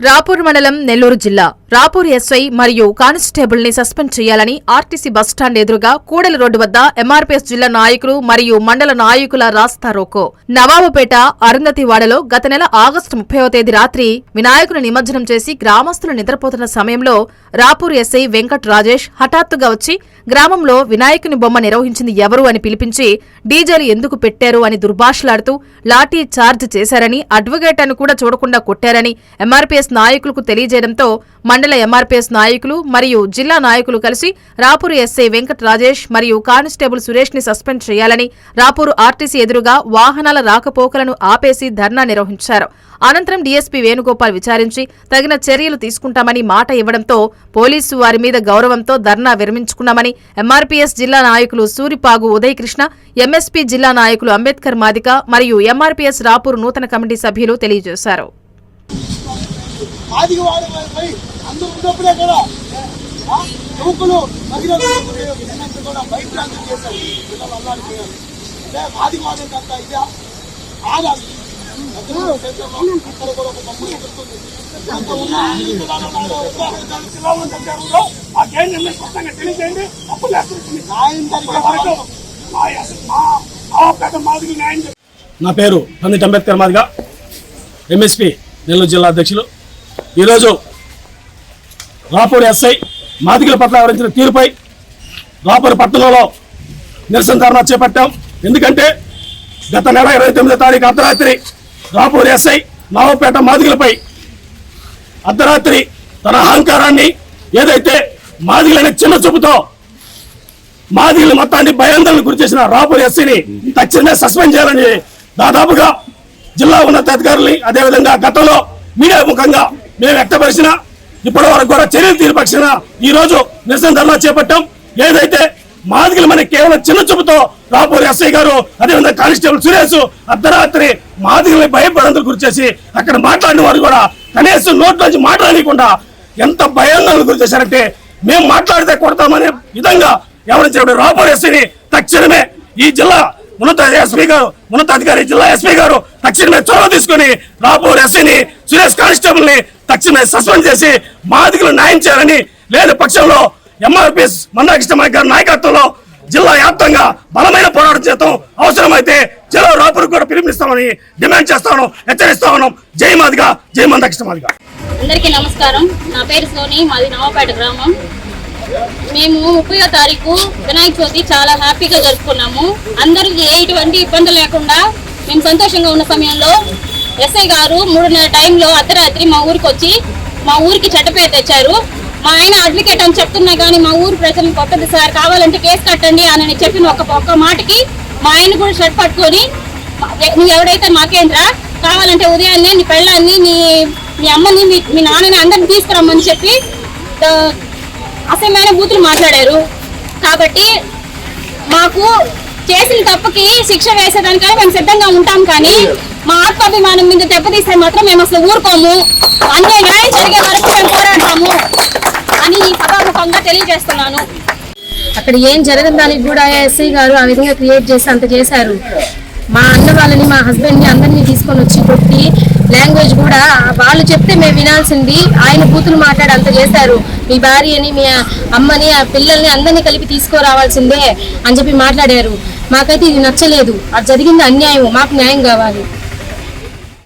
రాపూర్ మండలం నెల్లూరు జిల్లా రాపూర్ ఎస్ఐ మరియు కానిస్టేబుల్ ని సస్పెండ్ చేయాలని ఆర్టీసీ బస్టాండ్ ఎదురుగా కూడలి రోడ్డు వద్ద ఎంఆర్పీఎస్ జిల్లా నాయకులు మరియు మండల నాయకుల రాస్తారోకో. నవాబుపేట అరుంధతివాడలో గత నెల ఆగస్టు 30వ తేదీ రాత్రి వినాయకుని నిమజ్జనం చేసి గ్రామస్తులు నిద్రపోతున్న సమయంలో రాపూర్ ఎస్ఐ వెంకట్ రాజేష్ హఠాత్తుగా వచ్చి గ్రామంలో వినాయకుని బొమ్మ నిర్వహించింది ఎవరు అని పిలిపించి డీజేలు ఎందుకు పెట్టారు అని దుర్భాషలాడుతూ లాఠీ చార్జ్ చేశారని, అడ్వకేట్ అని కూడా చూడకుండా కొట్టారని ఎంఆర్పీఎస్ నాయకులకు తెలియజేయడంతో మండల ఎంఆర్పీఎస్ నాయకులు మరియు జిల్లా నాయకులు కలిసి రాపూర్ ఎస్ఐ వెంకట్ రాజేష్ మరియు కానిస్టేబుల్ సురేష్ ని సస్పెండ్ చేయాలని రాపూర్ ఆర్టీసీ ఎదురుగా వాహనాల రాకపోకలను ఆపేసి ధర్నా నిర్వహించారు. అనంతరం డీఎస్పీ వేణుగోపాల్ విచారించి తగిన చర్యలు తీసుకుంటామని మాట ఇవ్వడంతో పోలీసు వారి మీద గౌరవంతో ధర్నా విరమించుకున్నామని ఎంఆర్పీఎస్ జిల్లా నాయకులు సూరిపాగు ఉదయకృష్ణ, ఎంఎస్పీ జిల్లా నాయకులు అంబేద్కర్ మాదిక మరియు ఎంఆర్పీఎస్ రాపూర్ నూతన కమిటీ సభ్యులు తెలియజేశారు. నా పేరు పండిట్ అంబేద్కర్ మాదిగా, ఎంఎస్పీ నెల్లూరు జిల్లా అధ్యక్షులు. ఈరోజు రాపూర్ ఎస్ఐ మాదిగల పట్ల వివరించిన తీరుపై రాపూర్ పట్టణంలో నిరసన ధర్నా చేపట్టాం. ఎందుకంటే గత నెల 29వ తారీఖు అర్ధరాత్రి రాపూర్ ఎస్ఐ నవాబుపేట మాదిగలపై అర్ధరాత్రి తన అహంకారాన్ని, ఏదైతే మాదిగలనే చిన్న చూపుతో మాదిగల మొత్తాన్ని భయాందోళనకు గురి చేసిన రాపూర్ ఎస్ఐని తక్షణమే సస్పెండ్ చేయాలని దాదాపుగా జిల్లా ఉన్నతాధికారులని, అదేవిధంగా గతంలో మీడియా ముఖంగా మేము వ్యక్తపరిచిన ఇప్పటి వరకు కూడా చర్యలు తీర్పక్షణ ఈ రోజు నిరసన ధర్నా చేపట్టాం. ఏదైతే మాదిగలు మనకి కేవలం చిన్న చూపుతో రాపూర్ ఎస్ఐ గారు, అదేవిధంగా కానిస్టేబుల్ సురేష్ అర్ధరాత్రి మాదిగల్ని భయపడందుకు గురి చేసి అక్కడ మాట్లాడిన వారు కూడా కనీసం నోట్ నుంచి మాట్లాడకుండా ఎంత భయాందోళనకు గురి చేశారంటే, మేము మాట్లాడితే కొడతామనే విధంగా ఎవరించారు. రాపూర్ ఎస్ఐని తక్షణమే ఈ జిల్లా ఉన్నతాధికారి జిల్లా ఎస్పీ గారు తక్షణమే చొరవ తీసుకుని రాపూర్ ఎస్ఐని, సురేష్ కానిస్టేబుల్ ని తక్షణమే సస్పెండ్ చేసి మాదిగలు న్యాయం చేయాలని, లేని పక్షంలో ఎంఆర్పీఎస్ మందాకృష్ణ గారి నాయకత్వంలో జిల్లా వ్యాప్తంగా బలమైన పోరాటం చేద్దాం. అవసరమైతే జిల్లా రాపూర్ కూడా పిలుపునిస్తామని డిమాండ్ చేస్తాను, హెచ్చరిస్తా ఉన్నాం. జై మాదిగా, జై మందాకృష్ణ మాదిగా. అందరికీ నమస్కారం. నా పేరు సోని, మాది నవాబుపేట గ్రామం. మేము 30వ తారీఖు వినాయక చవితి చాలా హ్యాపీగా జరుపుకున్నాము. అందరికి ఎటువంటి ఇబ్బంది లేకుండా మేము సంతోషంగా ఉన్న సమయంలో ఎస్ఐ గారు 3 నెలల టైంలో అర్ధరాత్రి మా ఊరికి వచ్చి మా ఊరికి చెడ్డపేరు తెచ్చారు. మా ఆయన అడ్వకేట్ అని చెప్తున్నా కానీ మా ఊరు ప్రజలు కొత్తది సార్, కావాలంటే కేసు కట్టండి అని చెప్పిన ఒక్క మాటకి మా ఆయన కూడా షర్ట్ పట్టుకొని, నువ్వు ఎవడైతే మాకేంద్రా, కావాలంటే ఉదయాన్నే నీ పెళ్ళాన్ని, మీ అమ్మని, మీ నాన్నని అందరిని తీసుకురమ్మని చెప్పి అసహ్యమైన బూతులు మాట్లాడారు. కాబట్టి మాకు చేసిన తప్పుకి శిక్ష వేసేదానికని మేము సిద్ధంగా ఉంటాం, కానీ మా ఆత్మాభిమానం మీద దెబ్బతీస్తే మాత్రం మేము అసలు ఊరుకోము. అన్యాయం న్యాయం జరిగే వరకు మేము పోరాడతాము అని ఈ సభాముఖంగా తెలియజేస్తున్నాను. అక్కడ ఏం జరగని దానికి కూడా ఎస్ఐ గారు ఆ విధంగా క్రియేట్ చేసి అంత చేశారు. మా అన్న వాళ్ళని, మా హస్బెండ్ని అందరినీ తీసుకొని వచ్చి కొట్టి, లాంగ్వేజ్ కూడా వాళ్ళు చెప్తే మేము వినాల్సింది ఆయన బూతులు మాట్లాడి అంత చేశారు. మీ భార్యని, మీ అమ్మని, ఆ పిల్లల్ని అందరినీ కలిపి తీసుకురావాల్సిందే అని చెప్పి మాట్లాడారు. మాకైతే ఇది నచ్చలేదు. అది జరిగింది అన్యాయం, మాకు న్యాయం కావాలి.